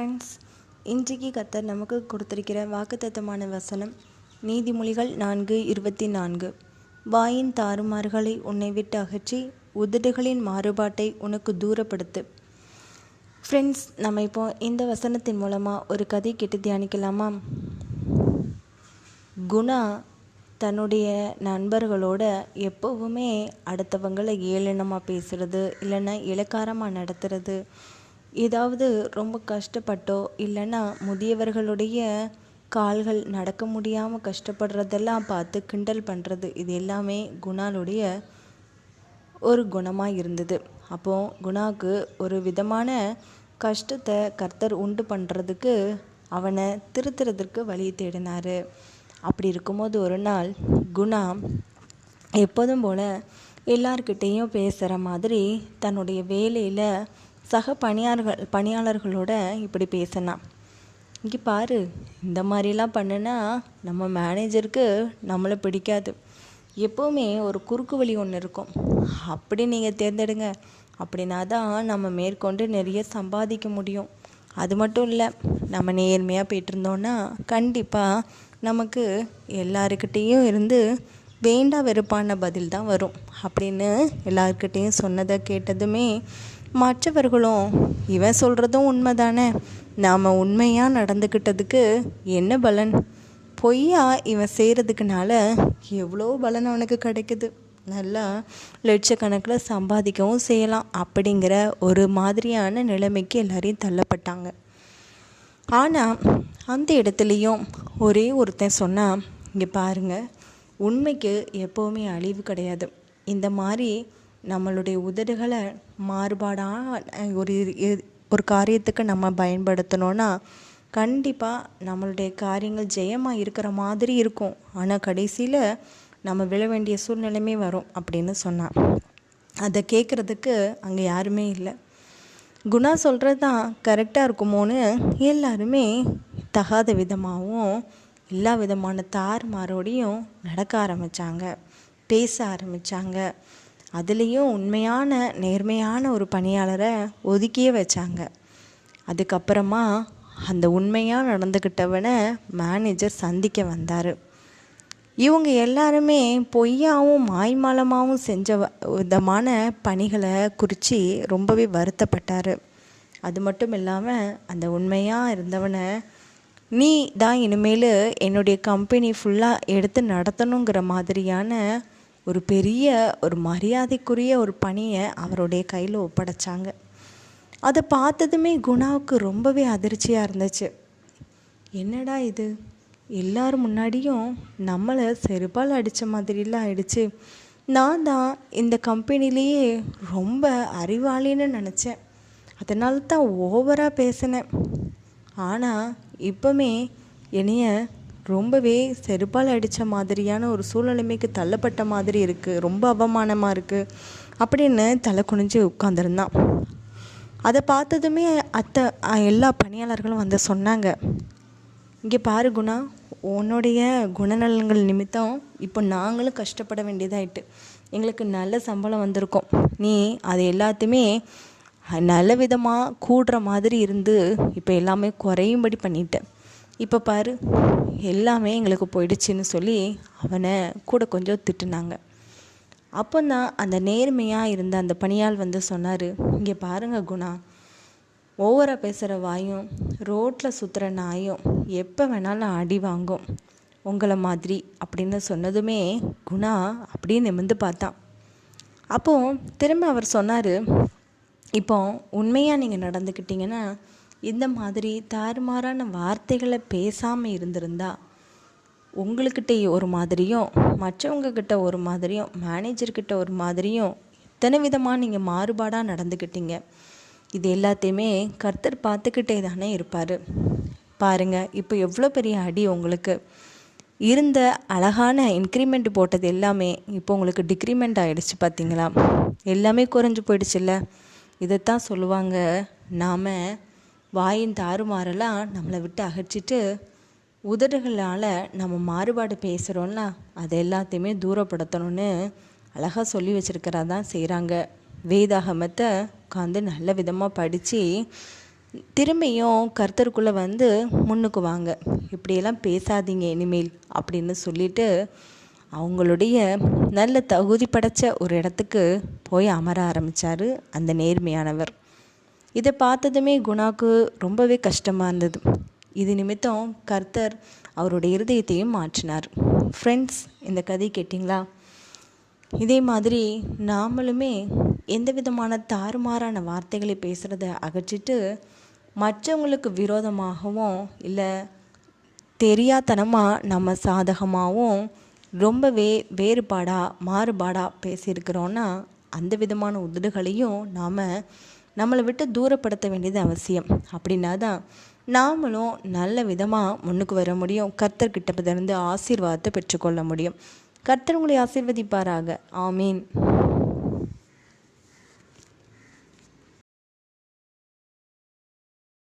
Friends, இன்றைக்கு கர்த்தர் நமக்கு கொடுத்திருக்கிற வாக்குத்தத்தமான வசனம் நீதிமொழிகள் 4:24. வாயின் தாறுமாறுகளை உன்னை விட்டு அகற்றி உதடுகளின் மாறுபாட்டை உனக்கு தூரப்படுத்து. ஃப்ரெண்ட்ஸ், நம்ம இப்போ இந்த வசனத்தின் மூலமாக ஒரு கதை கேட்டு தியானிக்கலாமா? குணா தன்னுடைய நண்பர்களோட எப்போவுமே அடுத்தவங்களை ஏளனமாக பேசுகிறது, இல்லைன்னா இளக்காரமாக நடத்துறது, ஏதாவது ரொம்ப கஷ்டப்பட்டோ இல்லைன்னா முதியவர்களுடைய கால்கள் நடக்க முடியாமல் கஷ்டப்படுறதெல்லாம் பார்த்து கிண்டல் பண்ணுறது, இது எல்லாமே குணாலுடைய ஒரு குணமாக இருந்தது. அப்போது குணாவுக்கு ஒரு விதமான கஷ்டத்தை கர்த்தர் உண்டு பண்ணுறதுக்கு அவனை திருத்துறதுக்கு வழி தேடினார். அப்படி இருக்கும்போது ஒரு நாள் குணா எப்போதும் போல் எல்லார்கிட்டேயும் பேசுகிற மாதிரி தன்னுடைய வேலையில் சக பணியாளர்களோட இப்படி பேசினான். இங்கே பாரு, இந்த மாதிரிலாம் பண்ணுனா நம்ம மேனேஜருக்கு நம்மளை பிடிக்காது. எப்போவுமே ஒரு குறுக்கு வழி ஒன்று இருக்கும், அப்படி நீங்கள் தேர்ந்தெடுங்க. அப்படின்னா தான் நம்ம மேற்கொண்டு நிறைய சம்பாதிக்க முடியும். அது மட்டும் இல்லை, நம்ம நேர்மையாக போயிட்டு இருந்தோன்னா கண்டிப்பாக நமக்கு எல்லாருக்கிட்டேயும் இருந்து வேண்டா வெறுப்பான பதில் தான் வரும் அப்படின்னு எல்லாருக்கிட்டேயும் சொன்னதை கேட்டதுமே மற்றவர்களும் இவன் சொல்கிறதும் உண்மைதானே, நாம் உண்மையாக நடந்துக்கிட்டதுக்கு என்ன பலன், பொய்யா இவன் செய்கிறதுக்குனால எவ்வளோ பலன் அவனுக்கு கிடைக்குது, நல்லா லட்சக்கணக்கில் சம்பாதிக்கவும் செய்யலாம் அப்படிங்கிற ஒரு மாதிரியான நிலைமைக்கு எல்லாரையும் தள்ளப்பட்டாங்க. ஆனால் அந்த இடத்துலையும் ஒரே ஒருத்தன் சொன்னால், இங்கே பாருங்கள், உண்மைக்கு எப்போவுமே அழிவு கிடையாது. இந்த மாதிரி நம்மளுடைய உதடுகளை மாறுபாடான ஒரு காரியத்துக்கு நம்ம பயன்படுத்தணும்னா கண்டிப்பாக நம்மளுடைய காரியங்கள் ஜெயமாக இருக்கிற மாதிரி இருக்கும். ஆனால் கடைசியில் நம்ம விழ வேண்டிய சூழ்நிலையுமே வரும் அப்படின்னு சொன்னான். அதை கேட்குறதுக்கு அங்கே யாருமே இல்லை. குணா சொல்கிறது தான் கரெக்டாக இருக்குமோன்னு எல்லாருமே தகாத விதமாகவும் எல்லா விதமான தாறுமாறோடையும் நடக்க ஆரம்பித்தாங்க, பேச ஆரம்பித்தாங்க. அதுலேயும் உண்மையான நேர்மையான ஒரு பணியாளரை ஒதுக்கியே வச்சாங்க. அதுக்கப்புறமா அந்த உண்மையாக நடந்துக்கிட்டவனை மேனேஜர் சந்திக்க வந்தார். இவங்க எல்லாருமே பொய்யாவும் மாய்மாலமாகவும் செஞ்ச விதமான பணிகளை குறித்து ரொம்பவே வருத்தப்பட்டார். அது மட்டும் இல்லாமல் அந்த உண்மையாக இருந்தவனை, நீ தான் இனிமேல் என்னுடைய கம்பெனி ஃபுல்லாக எடுத்து நடத்தணுங்கிற மாதிரியான ஒரு பெரிய ஒரு மரியாதைக்குரிய ஒரு பணியை அவருடைய கையில் ஒப்படைச்சாங்க. அதை பார்த்ததுமே குணாவுக்கு ரொம்பவே அதிர்ச்சியாக இருந்துச்சு. என்னடா இது, எல்லாரும் முன்னாடியும் நம்மளை செருப்பால் அடித்த மாதிரிலாம் ஆயிடுச்சு. நான் தான் இந்த கம்பெனிலேயே ரொம்ப அறிவாளின்னு நினச்சேன், அதனால தான் ஓவராக பேசினேன். ஆனால் இப்போமே என்னைய ரொம்பவே செருப்பால் அடித்த மாதிரியான ஒரு சூழ்நிலைமைக்கு தள்ளப்பட்ட மாதிரி இருக்குது, ரொம்ப அவமானமாக இருக்குது அப்படின்னு தலை குனிஞ்சு உட்காந்துருந்தான். அதை பார்த்ததுமே எல்லா பணியாளர்களும் வந்து சொன்னாங்க, இங்கே பாரு குணா, உன்னுடைய குணநலன்கள் நிமித்தம் இப்போ நாங்களும் கஷ்டப்பட வேண்டியதாயிட்டு, எங்களுக்கு நல்ல சம்பளம் வந்திருக்கோம். நீ அதை எல்லாத்தையுமே நல்ல விதமாக கூடுற மாதிரி இருந்து இப்போ எல்லாமே குறையும்படி பண்ணிட்டேன். இப்போ பாரு, எல்லாமே எங்களுக்கு போயிடுச்சுன்னு சொல்லி அவனை கூட கொஞ்சம் திட்டுனாங்க. அப்போ தான் அந்த நேர்மையாக இருந்த அந்த பணியாள் வந்து சொன்னார், இங்கே பாருங்கள் குணா, ஓவராக பேசுகிற வாயும் ரோட்டில் சுற்றுற நாயும் எப்போ வேணாலும் அடி வாங்கும் உங்களை மாதிரி அப்படின்னு சொன்னதுமே குணா அப்படியே நிமிர்ந்து பார்த்தான். அப்போது திரும்ப அவர் சொன்னார், இப்போ உண்மையாக நீங்கள் நடந்துக்கிட்டீங்கன்னா இந்த மாதிரி தாறுமாறான வார்த்தைகளை பேசாமல் இருந்திருந்தா உங்கள்கிட்ட ஒரு மாதிரியும் மற்றவங்கக்கிட்ட ஒரு மாதிரியும் மேனேஜர்கிட்ட ஒரு மாதிரியும் இத்தனை விதமாக நீங்கள் மாறுபாடாக நடந்துக்கிட்டீங்க. இது எல்லாத்தையுமே கர்த்தர் பார்த்துக்கிட்டே தானே இருப்பார். பாருங்கள், இப்போ எவ்வளோ பெரிய அடி உங்களுக்கு இருந்த அழகான இன்க்ரிமெண்ட் போட்டது எல்லாமே இப்போ உங்களுக்கு டிக்ரிமெண்ட் ஆகிடுச்சு. பார்த்தீங்களா, எல்லாமே குறைஞ்சி போயிடுச்சுல்ல. இதைத்தான் சொல்லுவாங்க, நாம் வாயின் தாறுமாறெல்லாம் நம்மளை விட்டு அகற்றிட்டு உதடுகளால் நம்ம மாறுபாடு பேசுகிறோம்ல, அதை எல்லாத்தையுமே தூரப்படுத்தணும்னு அழகாக சொல்லி வச்சுருக்கிறதான் செய்கிறாங்க. வேதாகமத்தை உட்காந்து நல்ல விதமாக படித்து திரும்பியும் கர்த்தருக்குள்ளே வந்து முன்னுக்கு வாங்க, இப்படியெல்லாம் பேசாதீங்க இனிமேல் அப்படின்னு சொல்லிட்டு அவங்களுடைய நல்ல தகுதி படைச்ச ஒரு இடத்துக்கு போய் அமர ஆரம்பித்தார் அந்த நேர்மையானவர். இதை பார்த்ததுமே குணாக்கு ரொம்பவே கஷ்டமாக இருந்தது. இது நிமித்தம் கர்த்தர் அவருடைய இருதயத்தையும் மாற்றினார். ஃப்ரெண்ட்ஸ், இந்த கதை கேட்டிங்களா? இதே மாதிரி நாமளுமே எந்த விதமான தாறுமாறான வார்த்தைகளை பேசுகிறத அகற்றிட்டு மற்றவங்களுக்கு விரோதமாகவும் இல்லை தெரியாதனமாக நம்ம சாதகமாகவும் ரொம்பவே மாறுபாடாக பேசியிருக்கிறோன்னா அந்த விதமான உதடுகளையும் நாம் நம்மளை விட்டு தூரப்படுத்த வேண்டியது அவசியம். அப்படின்னா தான் நாமளும் நல்ல விதமாக முன்னுக்கு வர முடியும், கர்த்தர்கிட்ட இருந்து ஆசீர்வாதத்தை பெற்றுக்கொள்ள முடியும். கர்த்தர் உங்களை ஆசீர்வதிப்பாராக. ஆமீன்.